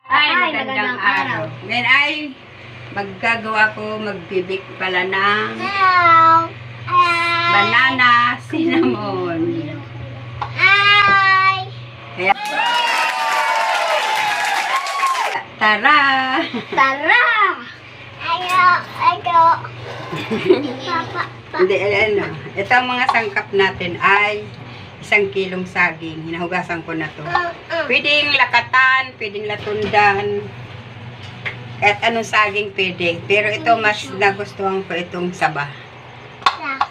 Magandang araw. Ngayon ay magbibig pala ng banana cinnamon. Kaya, tara! Tara! Ayo. Hindi, ano. Ito ang mga sangkap natin ay 1 kilong saging. Hinahugasan ko na to. Pwedeng lakatan, pwedeng latundan. Kahit anong saging pwede. Pero ito mas nagustuhan ko itong saba.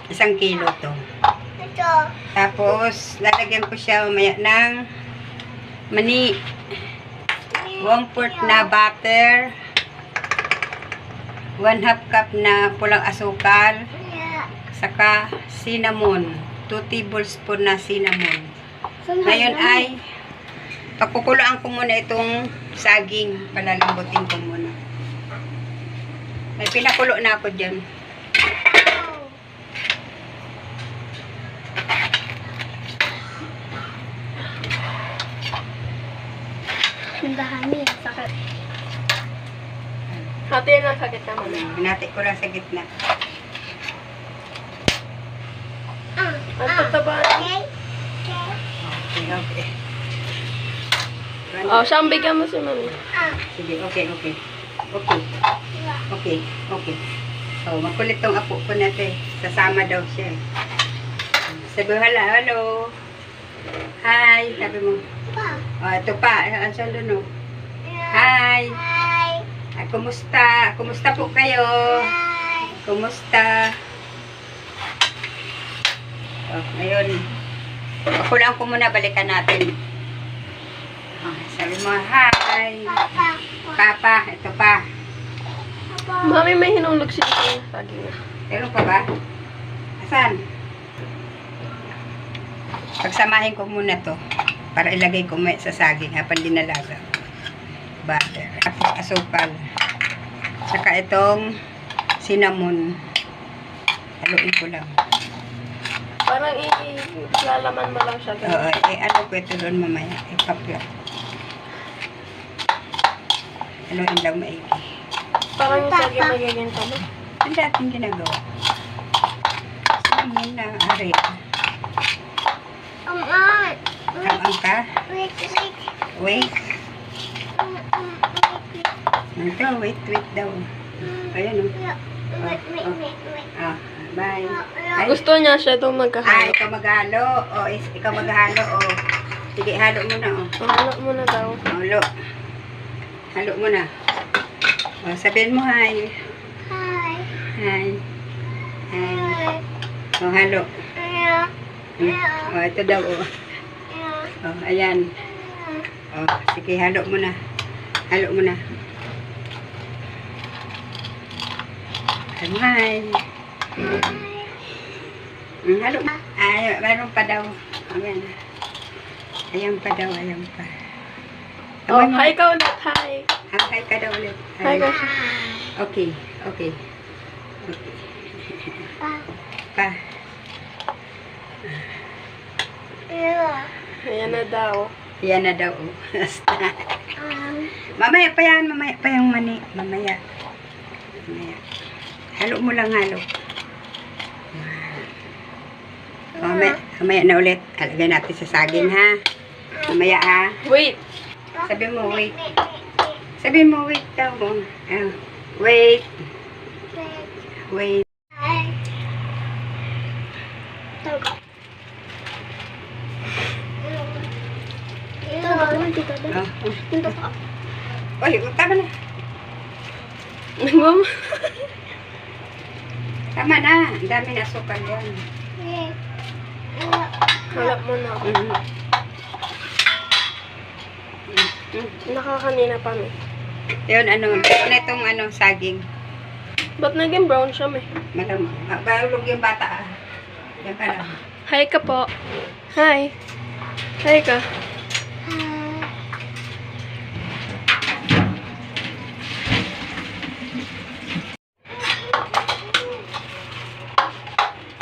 1 kilo to. Tapos, lalagyan ko siya mamaya ng mani. 1/4 na butter. 1/2 cup na pulang asukal. Saka cinnamon. 2 tablespoon na cinnamon. Ngayon ay pakukulaan ko muna itong saging. Palalambutin ko muna. May pinakulo na ako dyan. Sundahan niya. Sakit. Hati na sa gitna mo. Hinati ko lang sa gitna. Ang tataba. Okay. Oh, siyang bigyan mo si mami. Sige, okay. So, makulit tong apo ko natin. Sasama daw siya. Sabi mo, hello. Hi, sabi mo. Oh, ito pa. Ang salo. Hi. Ay, kumusta? Kumusta po kayo? Kumusta? Oh, ngayon. Pakulaan ko muna, balikan natin. Oh, sabi mo, hi. Papa, ito pa. Mami, may hinulog siya sa saging na. Meron pa ba? Asan? Pagsamahin ko muna to para ilagay ko sa saging habang dinalaga. Butter. Asukal. Saka itong cinnamon. Haluin ko lang. Parang ilalaman mo lang siya. Oo, ano ko ito doon mamaya. Ipapla. Haluin lang maigi. Parang yung saging magiging talo. Ang dating ginagawa. Cinnamon na ari. Ang ka? Wait. Ito, wait daw. Ayan o. Bye. Ay, Gusto niya siya itong magkahalo. ikaw maghalo. Ikaw maghalo. Sige, halo mo na. Halo mo na daw. Halo. Halo mo na. Sabihin mo hi. Hi. Halo. Ito daw. Ayan. Sige, halo mo na. Halo mo na. Hi. Halo. Ay, meron pa daw. Ayan. Ayan pa daw. Oh, hi ka ulit. Hi. Hi ka daw ulit. Hi ka. Okay. Pa. Ayan na daw. Yan na daw. Mamaya pa yan. Mamaya pa yung mani. Mamaya. Halo mo lang, halo. Mamaya na ulit. Halagay natin sa saging, ha? Mamaya, ha? Wait. Sabi mo, wait. Sabi mo, wait daw. Wait. Wait. Oy, tama na. Mama. Tama na. Ang dami na asukal yan. Halap mo na ako. Nakakanina pa may. Yun, na itong saging. Ba't naging brown siya may? Malamang. Balog yung bata, ah. Yan ka lang. Hi ka po. Hi. Hi ka.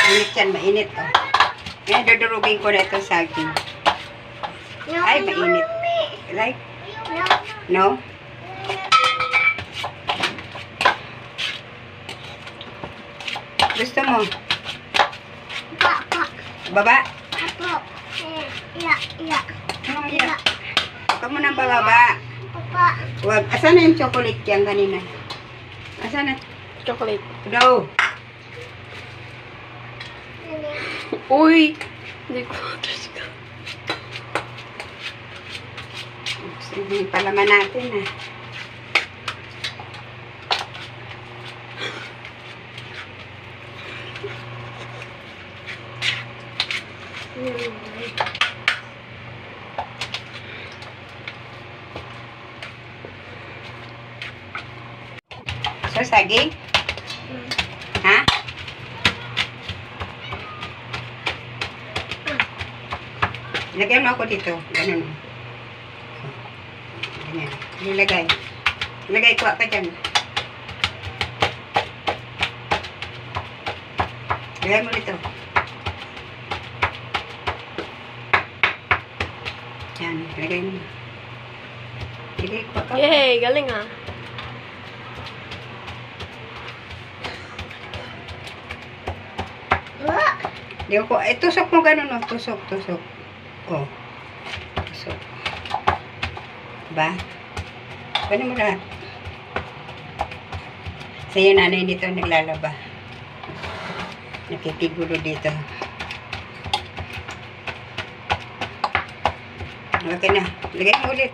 Mainit yan, mainit, oh. Ngayon, dudurugin ko na itong saging. Ay, mainit. Like? No? Gusto mo? Pa. Baba? Apo. Iya. Anong iya? Huwag mo nang bababa. Papa. Huwag. Asan na yung chocolate yan kanina? Asan na? Chocolate. Daw. Uy! Hindi ko Sige, palaman natin ah. So, saging? Ha? Lagyan mo ako dito. Ganun. Ganyan. Nilagay. Ilagay ko ka dyan. Lagay mo dito. Yan. Lagay mo. Lagay ko ka. Yay! Galing ah. Di ko, tusok mo ganun o. Tusok. Oh. Tusok. Ba? Ganun mo lahat. Sa'yo nanay dito naglalaba. Nakikigulo dito. Okay na. Lagay mo ulit.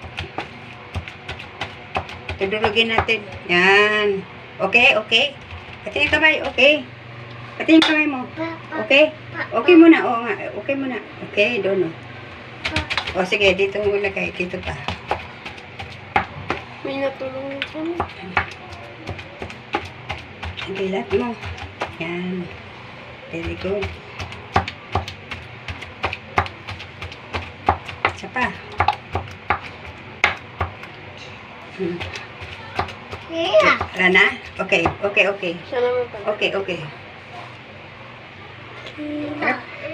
Tudulugin natin. Yan. Okay. Pati yung kamay. Okay. Pati yung kamay mo. Okay. Okay muna. Oo nga. Okay muna. Okay. Doon o. O sige. Dito mo lagay. Dito pa. May natulong sa amin. Okay. Lahat mo. Yan. Very good. Isa pa. Iya. Wala na? Okay. Siya naman pala. Okay.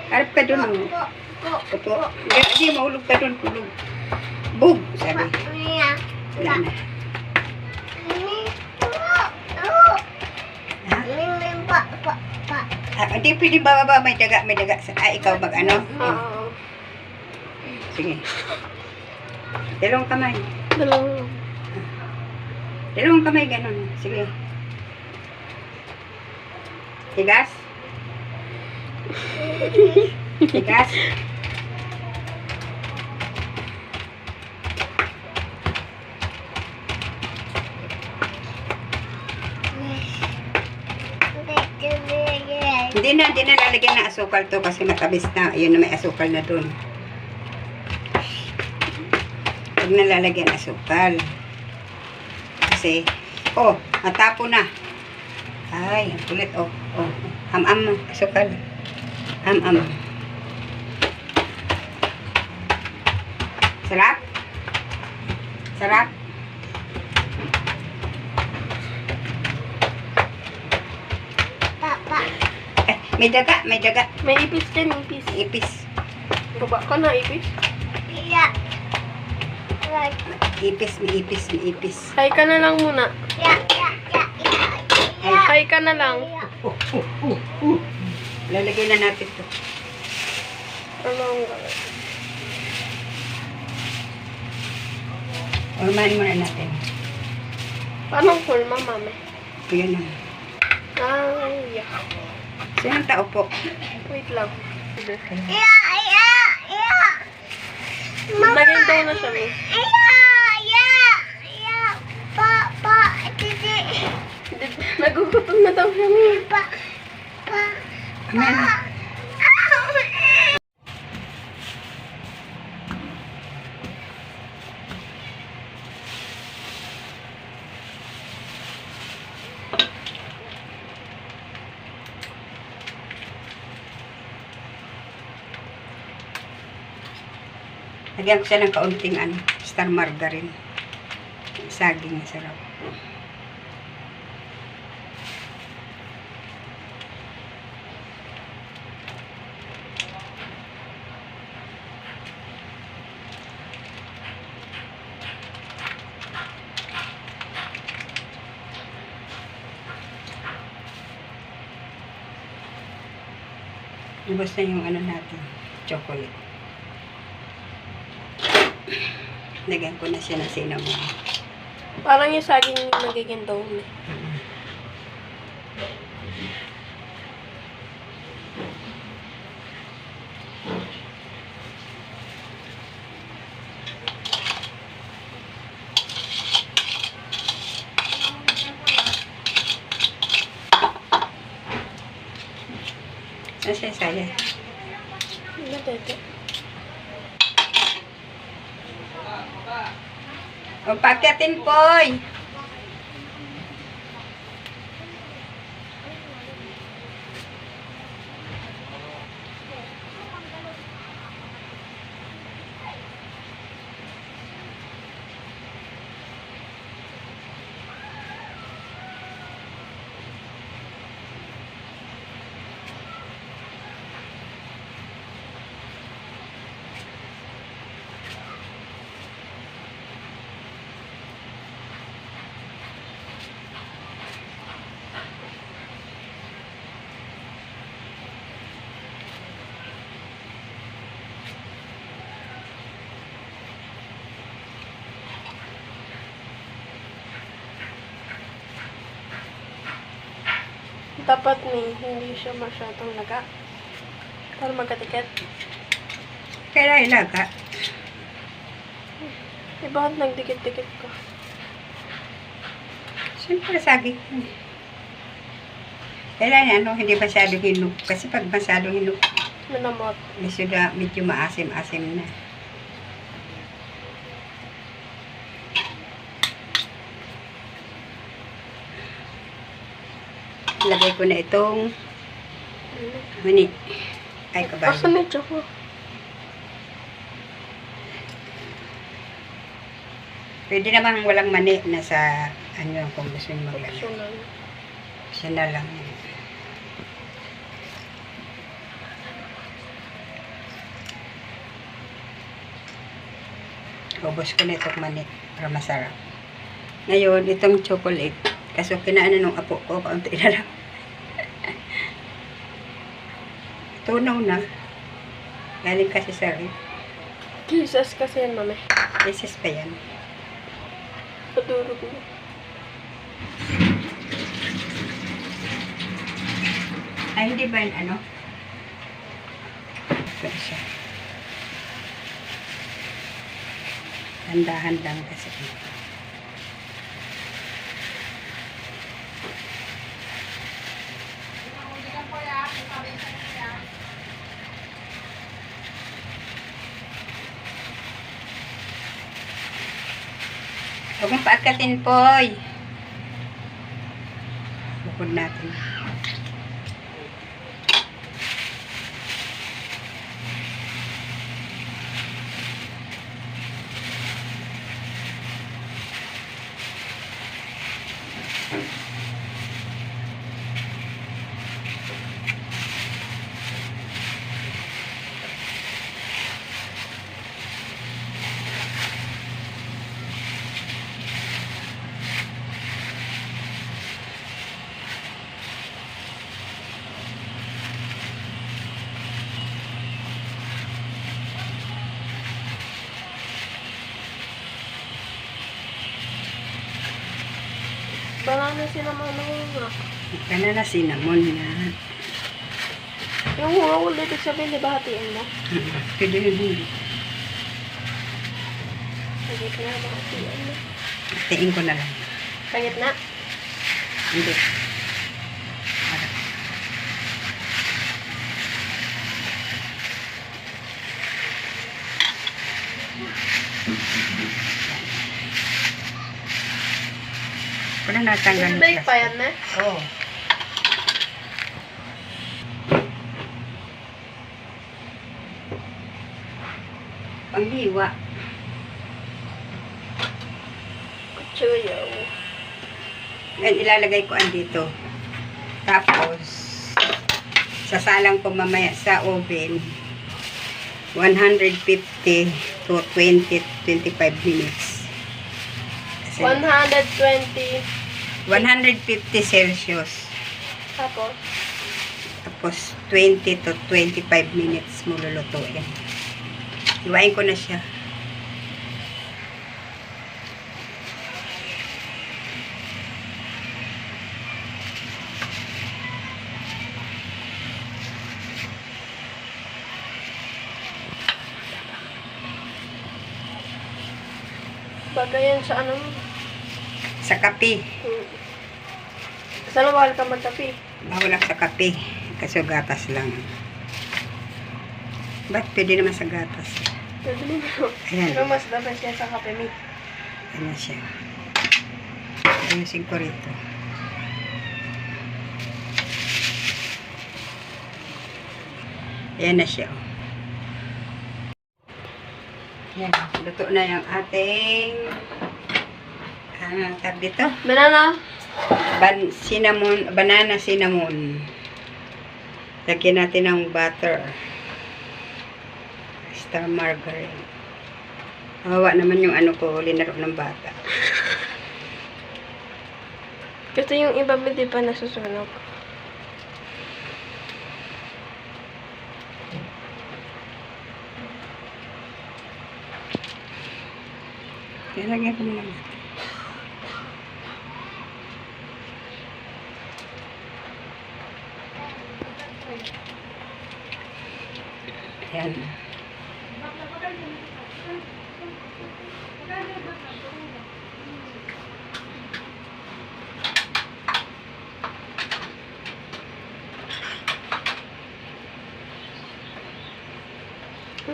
Harap ka dun. Opo. Hindi, mahulog ka dun. Tulog. Bug, sabi. Iya. Wala na. Ha? Hindi pwede bababa. May daga. Ikaw mag ano? Oo. Sige. Dalawang kamay. Dalawang kamay, ganun. Sige. Tigas. Hindi na lalagyan ng asukal to kasi matamis na. Ayun na may asukal na dun. Huwag na lalagyan ng asukal. Kasi, natapo na. Ay, ang kulit, Ham-am, asukal. Ham-am. Sarap? Sarap? Papa. May daga. May ipis din, ipis. Ipis. Baba ka na, ipis. Iya. May ipis. Hi ka na lang muna. Ya. Hi ka na lang. Lalagay na natin to. Ano ang gawin? Ormahin muna natin. Paano kulma, mami? Ayan na. Ay, yeah. Sinang tao po? Wait lang. Iya. Naging daw na siya, eh. Iya. Papa. Titi. Nagugutom na daw siya, eh. Pa. Amen. Lagyan ko siya ng kaunting star margarine. Saging, sarap. Ubus na yung ano natin, chocolate. Lagyan ko na siya ng cinnamon. Parang yung saging yung magiging dome. Nasa saya. Matete. O, pagkatin, Poy! Dapat hindi siya masyadong laga. Para magkatiket. Kaya ilaga. Eh, bakit nagdikit-dikit ka? Siyempre, saging. Kailangan, hindi masyadong hinug. Kasi pag masyadong hinug, Manamot. medyo maasim-asim na. Lagay ko na itong mani. Ay, kabalo. Asan na yung choco? Pwede namang walang mani na sa ano kung gusto nyo maglagay. Optional. Siya na lang. Ubos ko na itong mani para masarap. Ngayon, itong chocolate. Kaso kinaano nung apo ko, kaunti na lang. Tunaw na. Galing kasi sa rip. Jesus kasi yan, mami. Beses pa yan. Padurog mo. Ay, hindi ba yun, ano? Ito siya. Handahan lang kasi. Huwag mong paakatin, Poy. Bukod natin. Banana cinnamon na nga. Banana cinnamon na. Yung whole, ibig sabihin, di ba hatiin mo? Pwede yun hindi. Sa gitna ba hatiin mo? Tiin ko na lang. Sa gitna? Hindi. Para. Wala natanggal. Bake pa yan na? Oo. Panghiwa. Kuchuyo. Ngayon, ilalagay ko andito. Tapos, sasalang ko mamaya sa oven. 150 to 20-25 minutes. Kasi 120. 150 Celsius. Tapos, Tapos 20 to 25 minutes mo lulutuin. Iwain ko na siya. Bagayan sa ano mo. Sa kape. Saan bawal ka magkape? Bawal lang sa kape. Kasi gatas lang. Ba't pwede naman sa gatas? Pwede mo. Ayan. Pero mas dapat siya sa kape mi. Ayan siya. Ayusin ko rito. Ayan na siya. Ayan. Luto na yung ating tag dito. Banana. Banana cinnamon. Lagyan natin ng butter. Star margarine. Hawa naman yung ano ko, linaro ng bata. Kasi yung iba hindi pa nasusunog. Kaya lagyan ko naman natin. Ayan.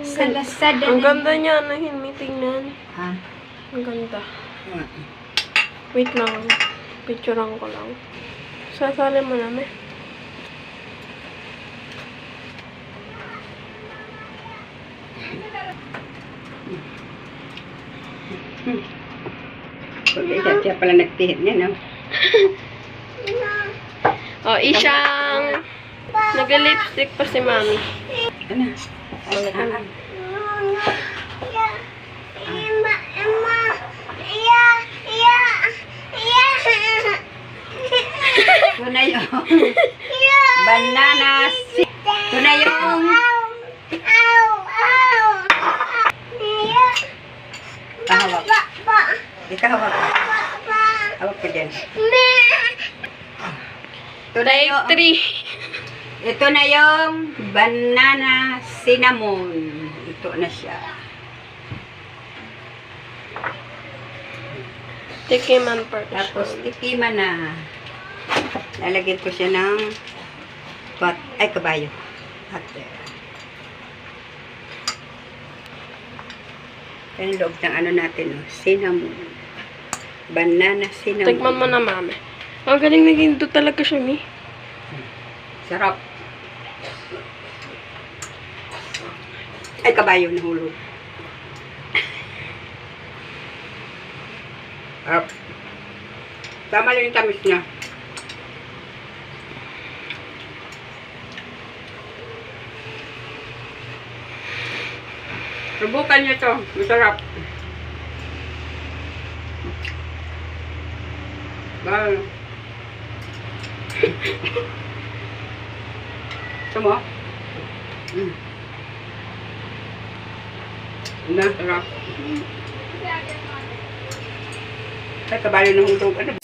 Salasada. Ang ganda niya, Hinmi, tingnan. Ha? Ang ganda. Wait lang. Picturean ko lang. Sasali mo namin. Okay, siya pala nagpihit niya, no? Oh, isyang nag-lipstick pa si Mami. Ano? Ano? Ito na yung banana. Ito na yung hawak. Ikaw hawak. Hawak ko dyan. Ito na Type yung 3. ito na yung banana cinnamon. Ito na siya. Tikiman per Tapos tikiman na. Lalagyan ko siya ng kabayo. Butter. Yan loob ng ano natin, cinnamon. Banana cinnamon. Tikman mo na, Mami. Ang galing naging ito talaga siya, Mi. Sarap. Ay, kabayo na hulog. Tama lang yung tamis niya. Subukan niyo to. Masarap. Bye. Ito mo? Na, sarap. Ay, kabayo ng hulog. Ano?